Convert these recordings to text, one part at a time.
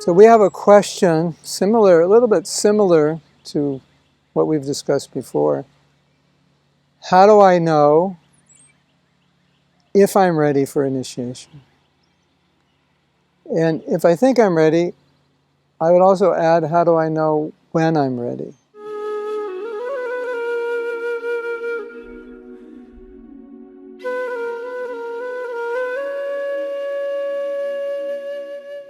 So we have a question similar, a little bit similar to what we've discussed before. How do I know if I'm ready for initiation? And if I think I'm ready, I would also add, how do I know when I'm ready?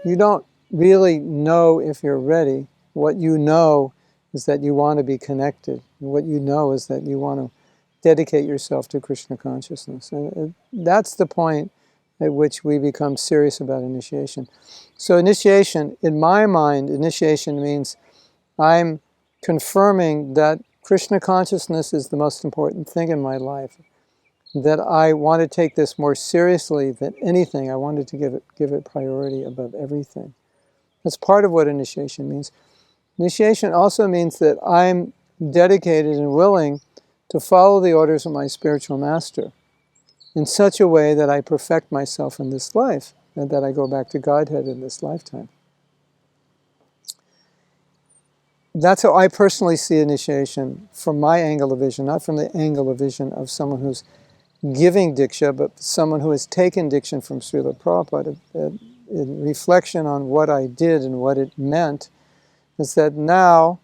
You don't really know if you're ready. What you know is that you want to be connected. What you know is that you want to dedicate yourself to Krishna consciousness. And that's the point at which we become serious about initiation. So initiation, in my mind, initiation means I'm confirming that Krishna consciousness is the most important thing in my life, that I want to take this more seriously than anything. I wanted to give it priority above everything. That's part of what initiation means. Initiation also means that I'm dedicated and willing to follow the orders of my spiritual master in such a way that I perfect myself in this life and that I go back to Godhead in this lifetime. That's how I personally see initiation from my angle of vision, not from the angle of vision of someone who's giving Diksha, but someone who has taken Diksha from Srila Prabhupada. In reflection on what I did and what it meant, is that now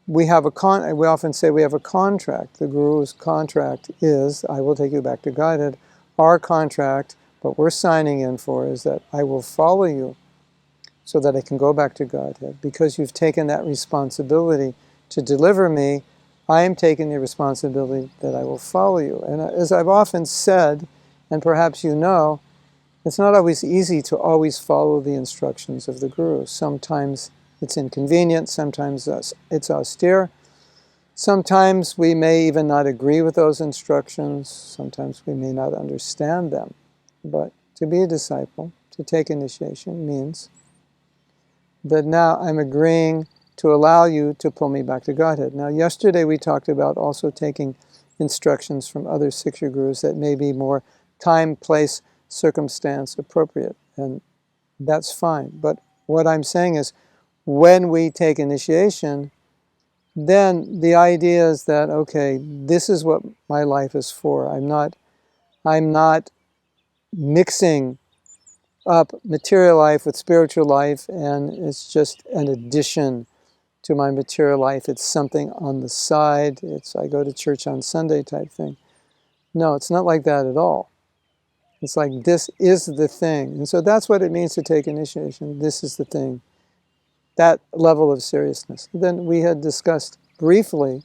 we have we often say we have a contract. The Guru's contract is, I will take you back to Godhead. Our contract, what we're signing in for, is that I will follow you so that I can go back to Godhead. Because you've taken that responsibility to deliver me, I am taking the responsibility that I will follow you. And as I've often said, and perhaps you know, it's not always easy to always follow the instructions of the Guru. Sometimes it's inconvenient, sometimes it's austere. Sometimes we may even not agree with those instructions, sometimes we may not understand them. But to be a disciple, to take initiation, means that now I'm agreeing to allow you to pull me back to Godhead. Now, yesterday we talked about also taking instructions from other Siksha Gurus that may be more time, place, circumstance appropriate, and that's fine. But what I'm saying is, when we take initiation, then the idea is that, okay, this is what my life is for. I'm not mixing up material life with spiritual life, and it's just an addition to my material life. It's something on the side. It's I go to church on Sunday type thing. No, it's not like that at all. It's like, this is the thing. And so that's what it means to take initiation. This is the thing. That level of seriousness. Then we had discussed briefly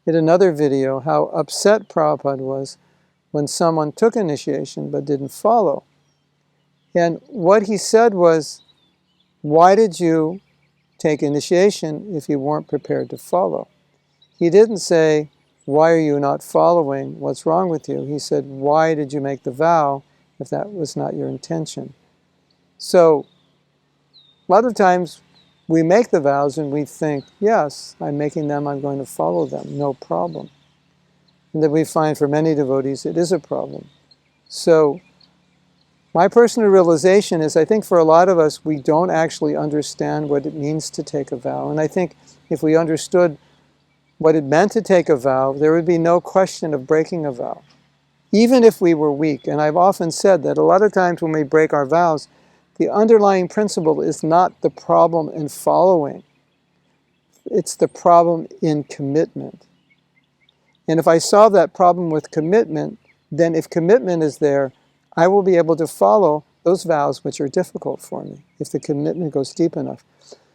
in another video how upset Prabhupada was when someone took initiation but didn't follow. And what he said was, why did you take initiation if you weren't prepared to follow? He didn't say, why are you not following? What's wrong with you? He said, why did you make the vow if that was not your intention? So, a lot of times we make the vows and we think, yes, I'm making them, I'm going to follow them, no problem. And then we find for many devotees it is a problem. So, my personal realization is, I think for a lot of us, we don't actually understand what it means to take a vow. And I think if we understood what it meant to take a vow, there would be no question of breaking a vow, even if we were weak. And I've often said that a lot of times when we break our vows, the underlying principle is not the problem in following. It's the problem in commitment. And if I solve that problem with commitment, then if commitment is there, I will be able to follow those vows which are difficult for me, if the commitment goes deep enough.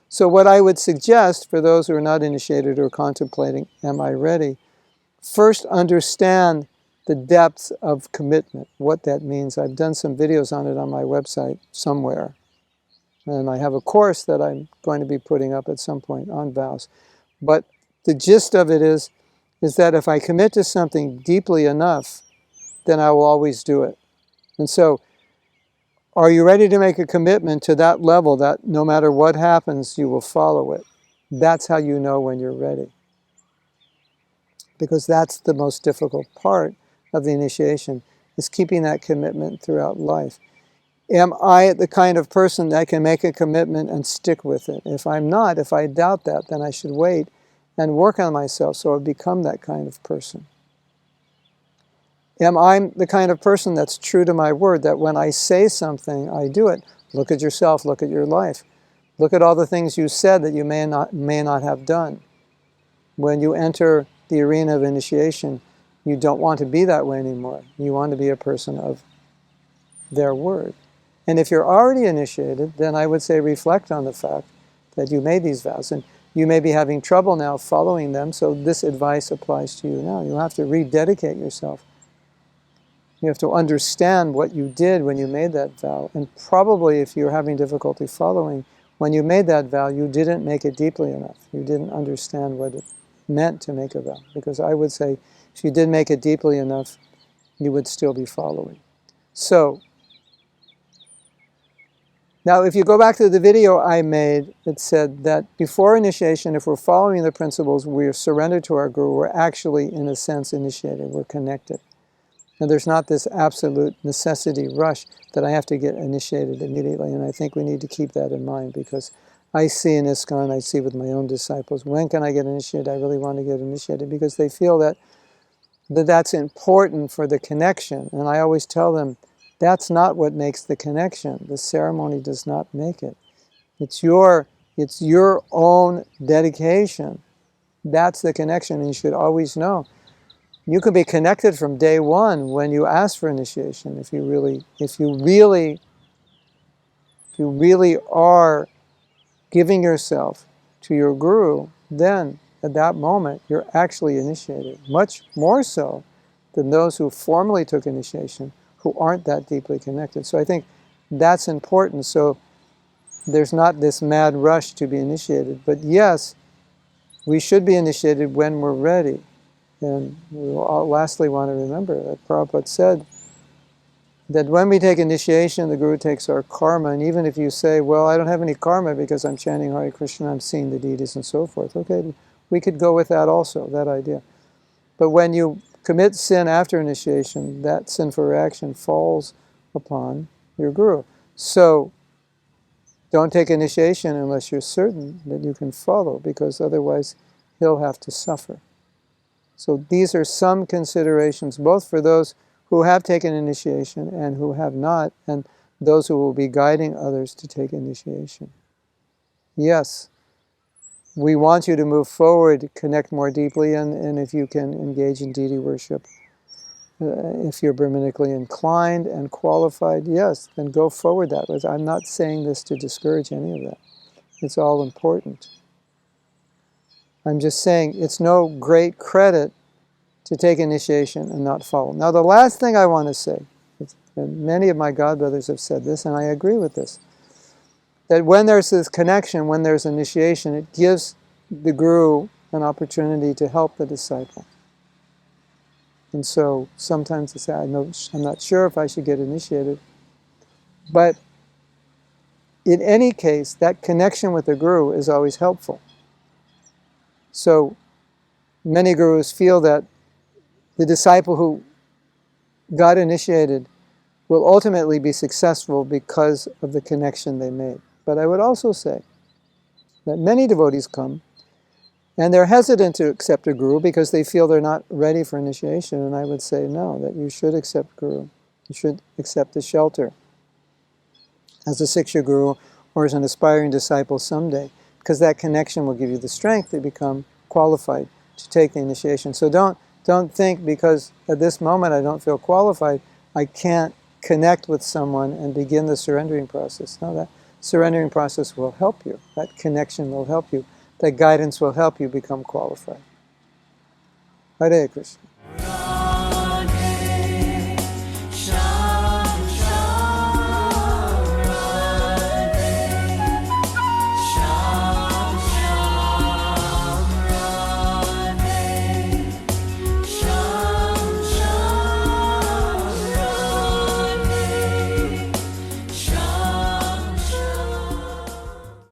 So what I would suggest for those who are not initiated or contemplating, am I ready? First, understand the depths of commitment, what that means. I've done some videos on it on my website somewhere. And I have a course that I'm going to be putting up at some point on vows. But the gist of it is that if I commit to something deeply enough, then I will always do it. And so, are you ready to make a commitment to that level that no matter what happens, you will follow it? That's how you know when you're ready. Because that's the most difficult part of the initiation, is keeping that commitment throughout life. Am I the kind of person that can make a commitment and stick with it? If I'm not, if I doubt that, then I should wait and work on myself so I become that kind of person. Am I the kind of person that's true to my word, that when I say something, I do it? Look at yourself, look at your life. Look at all the things you said that you may not have done. When you enter the arena of initiation, you don't want to be that way anymore. You want to be a person of their word. And if you're already initiated, then I would say reflect on the fact that you made these vows. And you may be having trouble now following them, so this advice applies to you now. You have to rededicate yourself. You have to understand what you did when you made that vow. And probably if you're having difficulty following, when you made that vow, you didn't make it deeply enough. You didn't understand what it meant to make a vow. Because I would say if you did make it deeply enough, you would still be following. So, now if you go back to the video I made, it said that before initiation, if we're following the principles, we're surrendered to our guru, we're actually, in a sense, initiated, we're connected. And there's not this absolute necessity rush that I have to get initiated immediately. And I think we need to keep that in mind, because I see in ISKCON, I see with my own disciples, when can I get initiated? I really want to get initiated, because they feel that that's important for the connection. And I always tell them, that's not what makes the connection. The ceremony does not make it. It's your own dedication. That's the connection, and you should always know. You could be connected from day one when you ask for initiation. If you really are giving yourself to your guru, then at that moment you're actually initiated. Much more so than those who formally took initiation, who aren't that deeply connected. So I think that's important. So there's not this mad rush to be initiated. But yes, we should be initiated when we're ready. And we lastly want to remember that Prabhupada said that when we take initiation, the Guru takes our karma. And even if you say, well, I don't have any karma because I'm chanting Hare Krishna, I'm seeing the deities and so forth. Okay, we could go with that also, that idea. But when you commit sin after initiation, that sinful reaction falls upon your Guru. So don't take initiation unless you're certain that you can follow, because otherwise he'll have to suffer. So these are some considerations, both for those who have taken initiation and who have not, and those who will be guiding others to take initiation. Yes, we want you to move forward, connect more deeply, and if you can engage in deity worship, if you're Brahmanically inclined and qualified, yes, then go forward that way. I'm not saying this to discourage any of that. It's all important. I'm just saying it's no great credit to take initiation and not follow. Now, the last thing I want to say, and many of my godbrothers have said this, and I agree with this, that when there's this connection, when there's initiation, it gives the guru an opportunity to help the disciple. And so sometimes they say, I'm not sure if I should get initiated. But in any case, that connection with the guru is always helpful. So many gurus feel that the disciple who got initiated will ultimately be successful because of the connection they made. But I would also say that many devotees come and they're hesitant to accept a guru because they feel they're not ready for initiation. And I would say no, that you should accept guru. You should accept the shelter as a siksha guru or as an aspiring disciple someday, because that connection will give you the strength to become qualified to take the initiation. So don't think because at this moment I don't feel qualified, I can't connect with someone and begin the surrendering process. No, that surrendering process will help you. That connection will help you. That guidance will help you become qualified. Hare Krishna.